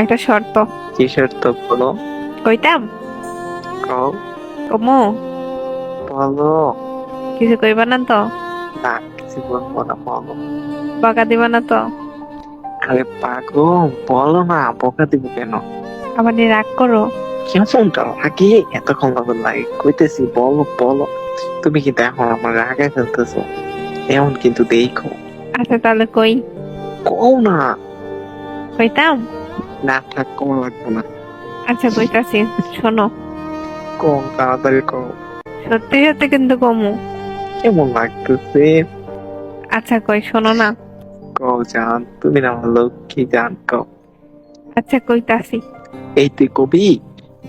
একটা শর্ত। কি শর্ত বলো? কইতাম? কও। কমু? বলো। কিছু কইবা না তো? না, কিছু বলবো না, বলো। বকা দিবা না তো? আরে পাগল, বলো না, বকা দিব কেন? আবার নিয়ে রাগ করো? কেমনটা লাগে, এতক্ষণ লাগে কইতেছি, বলো বলো। তুমি কিন্তু এখন আমার রাগে ফেলতেছো, এমন কিন্তু দেখো। আচ্ছা তাহলে কই। কও না। কইতাম? না থাক, কম লাগবে না। আচ্ছা কইতাছি, শোনো। কম তাড়াতাড়ি কও। সত্যি সত্যি কিন্তু কমু। কেমন লাগতেছে? আচ্ছা কই, শোনো না। কও জান, তুমি না আমার লক্ষ্মী জান, কও। আচ্ছা কইতাছি। এই তুই কবি,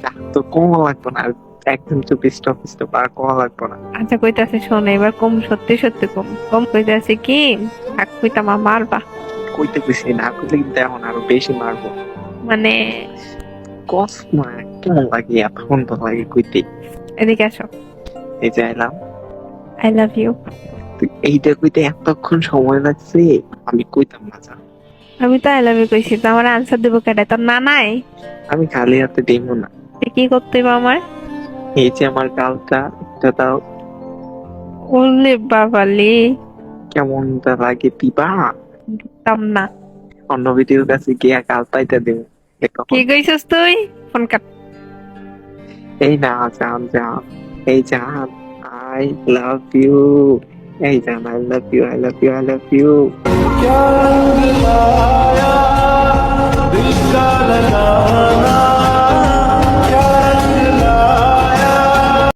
যা তো কম লাগবে না, আর একদম চুপ স্টপ স্টপ, আর কম লাগবে না। আচ্ছা কইতাছি, শোনো এবার কম, সত্যি সত্যি কম কম কইতাছি কি। থাক কইতাম, মারবা। কইতে কইছি, না কইলে কিন্তু এখন আরো বেশি মারবো। মানে কস না, কেমন লাগে, এতক্ষণ তো লাগে কইতে। এদিকে আসো। এই যে এলাম। I love you. তুই এইটা কইতে এতক্ষণ সময় লাগছে, আমি কইতাম না যা। আমি তো আই লাভ ইউ কইছি, তো আমার আনসার দেবো কেটে? তোর না নাই? আমি খালি হাতে দেবো না। তুই কি করতে হইব আমার? এই যে আমার গালটা, এটা দাও। ওলে বাবালে। কেমনটা লাগে দিবা? দিতাম না। অন্য ভিডিওর কাছে গিয়া গাল পাইতে দেবো। কি কইছস তুই? Phone cut. এই না জান জান, এই জান, আই লাভ ইউ। এই জান, I love you, I love you, I love you. क्या रंग लाया दिल का लगाना